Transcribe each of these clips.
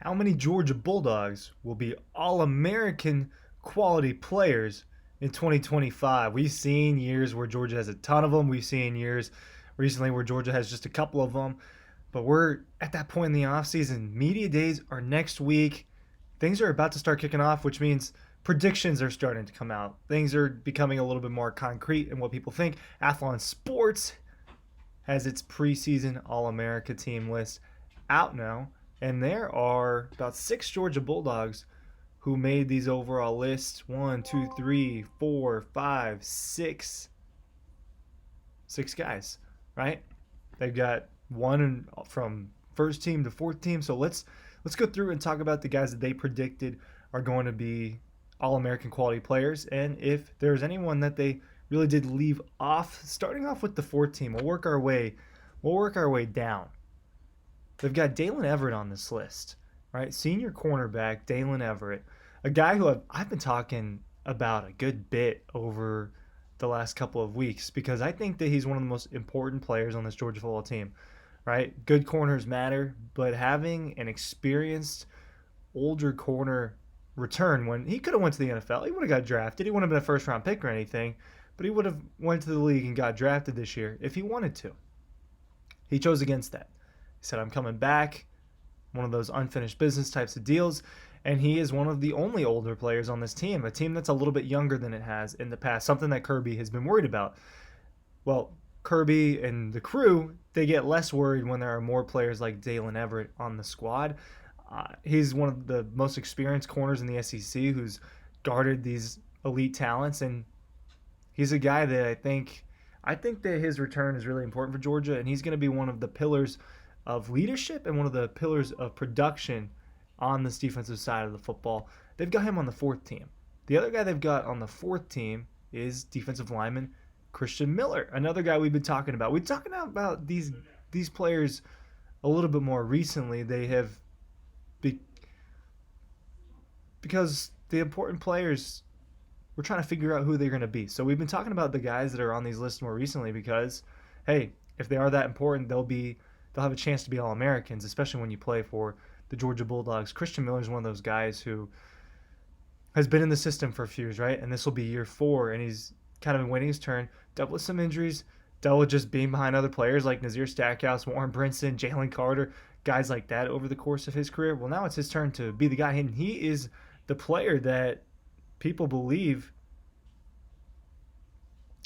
How many Georgia Bulldogs will be All-American quality players in 2025? We've seen years where Georgia has a ton of them. We've seen years recently where Georgia has just a couple of them. But we're at that point in the offseason. Media days are next week. Things are about to start kicking off, which means predictions are starting to come out. Things are becoming a little bit more concrete in what people think. Athlon Sports has its preseason All-America team list out now, and there are about 6 Georgia Bulldogs who made these overall lists. One, two, three, four, five, six guys, right? They've got one from first team to fourth team. So let's go through and talk about the guys that they predicted are going to be All-American quality players, and if there's anyone that they really did leave off. Starting off with the fourth team, we'll work our way down. They've got Dalen Everett on this list, right? Senior cornerback Dalen Everett, a guy who I've been talking about a good bit over the last couple of weeks because I think that he's one of the most important players on this Georgia football team, right? Good corners matter, but having an experienced older corner return when he could have went to the NFL, he would have got drafted. He wouldn't have been a first round pick or anything, but he would have went to the league and got drafted this year if he wanted to. He chose against that. He said, I'm coming back, one of those unfinished business types of deals, and he is one of the only older players on this team, a team that's a little bit younger than it has in the past, something that Kirby has been worried about. Well, Kirby and the crew, they get less worried when there are more players like Dalen Everett on the squad. He's one of the most experienced corners in the SEC who's guarded these elite talents, and he's a guy that I think that his return is really important for Georgia, and he's going to be one of the pillars of leadership and one of the pillars of production on this defensive side of the football. They've got him on the fourth team. The other guy they've got on the fourth team is defensive lineman Christian Miller, another guy we've been talking about. We've been talking about these players a little bit more recently. They have because the important players, we're trying to figure out who they're going to be. So we've been talking about the guys that are on these lists more recently because, hey, if they are that important, they'll have a chance to be All-Americans, especially when you play for the Georgia Bulldogs. Christian Miller is one of those guys who has been in the system for a few years, right? And this will be year 4, and he's kind of been waiting his turn. Dealt with some injuries, dealt with just being behind other players like Nazir Stackhouse, Warren Brinson, Jalen Carter, guys like that over the course of his career. Well, now it's his turn to be the guy, and he is the player that people believe,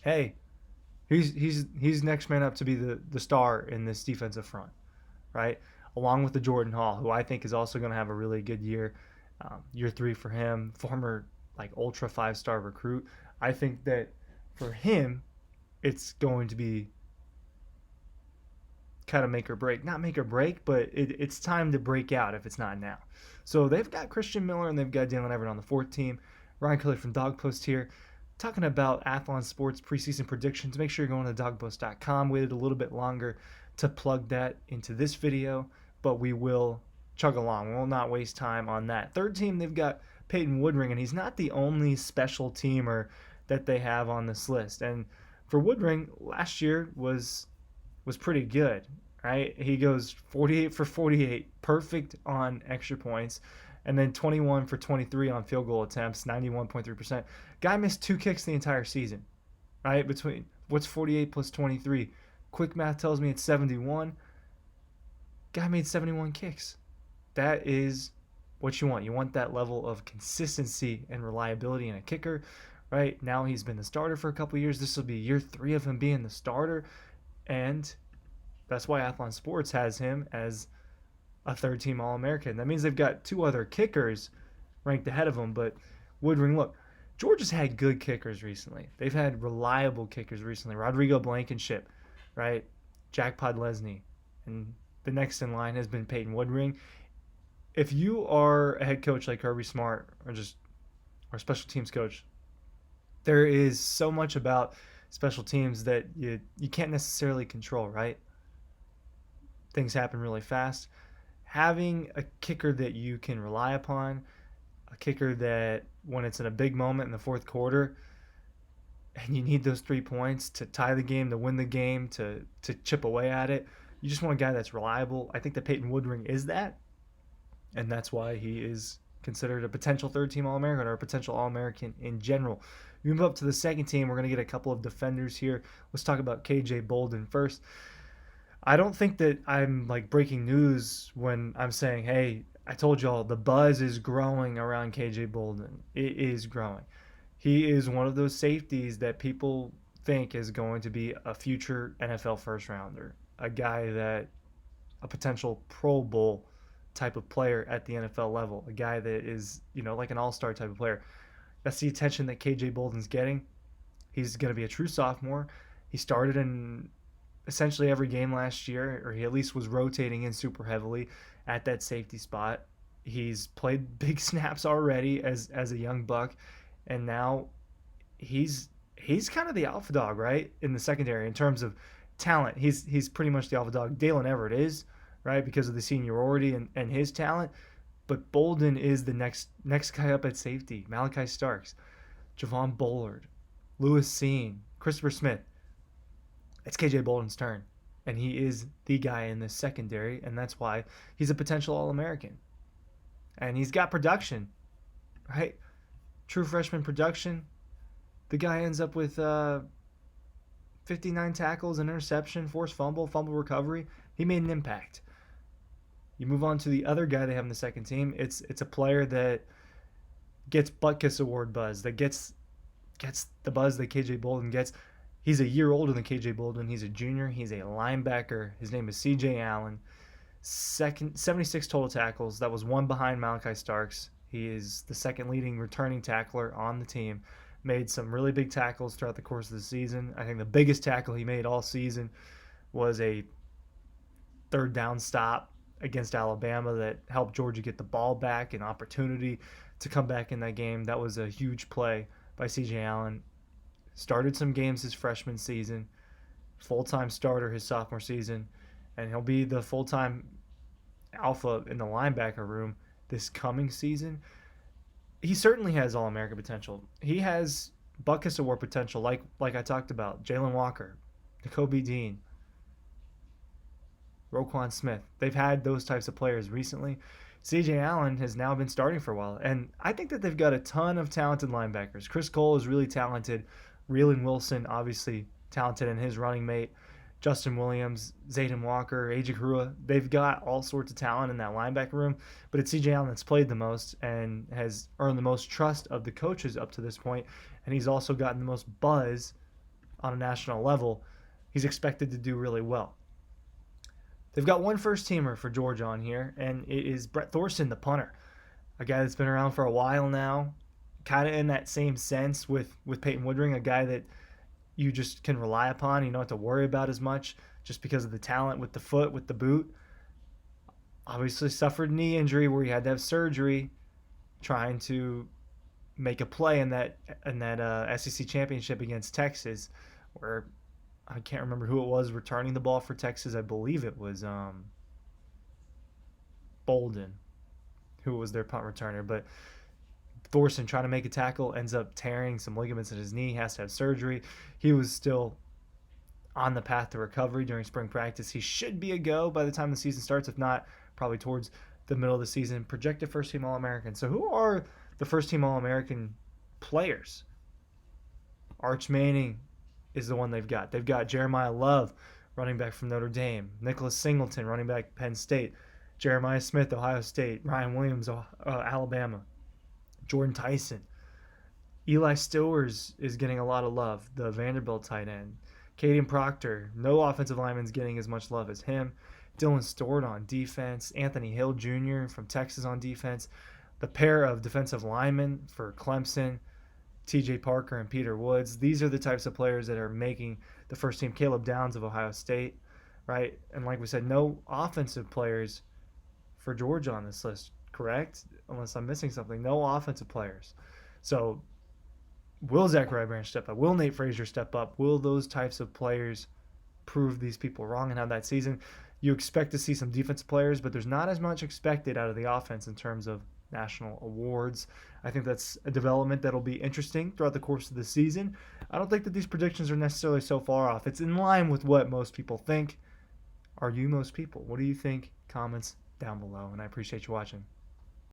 hey, he's next man up to be the star in this defensive front, right? Along with the Jordan Hall, who I think is also going to have a really good year. Year 3 for him, former ultra 5-star recruit. I think that for him, it's going to be kind of make or break. Not make or break, but it's time to break out if it's not now. So they've got Christian Miller and they've got Dalen Everett on the fourth team. Ryan Kelly from Dawg Post here, talking about Athlon Sports preseason predictions. Make sure you're going to dawgpost.com. Waited a little bit longer to plug that into this video, but we will chug along. We'll not waste time on that. Third team, they've got Peyton Woodring, and he's not the only special teamer that they have on this list. And for Woodring, last year was pretty good, right? He goes 48 for 48, perfect on extra points, and then 21 for 23 on field goal attempts, 91.3%. Guy missed 2 kicks the entire season, right? Between what's 48 plus 23? Quick math tells me it's 71. Guy made 71 kicks. That is what you want. You want that level of consistency and reliability in a kicker, right? Now he's been the starter for a couple of years. This will be year 3 of him being the starter, and that's why Athlon Sports has him as a third-team All-American. That means they've got 2 other kickers ranked ahead of him. But Woodring, look, Georgia's had good kickers recently. They've had reliable kickers recently. Rodrigo Blankenship, right? Jack Podlesny. And the next in line has been Peyton Woodring. If you are a head coach like Kirby Smart or a special teams coach, there is so much about special teams that you can't necessarily control, right? Things happen really fast. Having a kicker that you can rely upon, a kicker that when it's in a big moment in the fourth quarter and you need those 3 points to tie the game, to win the game, to chip away at it, you just want a guy that's reliable. I think that Peyton Woodring is that. and that's why he is considered a potential third team All American or a potential All American in general. We move up to the second team. We're going to get a couple of defenders here. Let's talk about KJ Bolden first. I don't think that I'm like breaking news when I'm saying, hey, I told y'all the buzz is growing around KJ Bolden. It is growing. He is one of those safeties that people think is going to be a future NFL first rounder, a guy that a potential Pro Bowl type of player at the NFL level, a guy that is, like an all-star type of player. That's the attention that KJ Bolden's getting. He's going to be a true sophomore. He started in essentially every game last year, or he at least was rotating in super heavily at that safety spot. He's played big snaps already as a young buck, and now he's kind of the alpha dog, right, in the secondary in terms of talent. He's pretty much the alpha dog. Dalen Everett is, right, because of the seniority and his talent. But Bolden is the next guy up at safety. Malachi Starks, Javon Bullard, Lewis Seen, Christopher Smith. It's KJ Bolden's turn. And he is the guy in the secondary, and that's why he's a potential All-American. And he's got production, right? True freshman production. The guy ends up with 59 tackles, an interception, forced fumble recovery. He made an impact. You move on to the other guy they have in the second team. It's a player that gets Butkus Award buzz, that gets the buzz that KJ Bolden gets. He's a year older than KJ Bolden. He's a junior. He's a linebacker. His name is CJ Allen. 76 total tackles. That was one behind Malachi Starks. He is the second leading returning tackler on the team. Made some really big tackles throughout the course of the season. I think the biggest tackle he made all season was a third down stop against Alabama that helped Georgia get the ball back, an opportunity to come back in that game. That was a huge play by CJ Allen. Started some games his freshman season, full-time starter his sophomore season, and he'll be the full-time alpha in the linebacker room this coming season. He certainly has All-American potential. He has Butkus Award potential, like I talked about. Jalen Walker, Nakobe Dean, Roquan Smith. They've had those types of players recently. CJ Allen has now been starting for a while, and I think that they've got a ton of talented linebackers. Chris Cole is really talented. Reelin Wilson, obviously talented, and his running mate, Justin Williams, Zayden Walker, AJ Karua. They've got all sorts of talent in that linebacker room, but it's CJ Allen that's played the most and has earned the most trust of the coaches up to this point, and he's also gotten the most buzz on a national level. He's expected to do really well. They've got one first-teamer for Georgia on here, and it is Brett Thorson, the punter, a guy that's been around for a while now, kind of in that same sense with Peyton Woodring, a guy that you just can rely upon. You don't have to worry about as much just because of the talent with the foot, with the boot. Obviously suffered knee injury where he had to have surgery trying to make a play in that SEC championship against Texas, where I can't remember who it was returning the ball for Texas. I believe it was Bolden, who was their punt returner. But Thorson trying to make a tackle, ends up tearing some ligaments in his knee, has to have surgery. He was still on the path to recovery during spring practice. He should be a go by the time the season starts, if not, probably towards the middle of the season. Projected first-team All-American. So who are the first-team All-American players? Arch Manning is the one they've got. They've got Jeremiah Love, running back from Notre Dame. Nicholas Singleton, running back Penn State. Jeremiah Smith, Ohio State. Ryan Williams, Alabama. Jordan Tyson. Eli Stowers is getting a lot of love, the Vanderbilt tight end. Caden Proctor, no offensive lineman's getting as much love as him. Dylan Stewart on defense. Anthony Hill Jr. from Texas on defense. The pair of defensive linemen for Clemson, TJ Parker and Peter Woods. These are the types of players that are making the first team. Caleb Downs of Ohio State, right? And like we said, no offensive players for Georgia on this list, correct? Unless I'm missing something. No offensive players. So will Zach Rybranch step up? Will Nate Frazier step up? Will those types of players prove these people wrong and have that season? You expect to see some defensive players, but there's not as much expected out of the offense in terms of national awards. I think that's a development that'll be interesting throughout the course of the season. I don't think that these predictions are necessarily so far off. It's in line with what most people think. Are you most people? What do you think? Comments down below. And I appreciate you watching.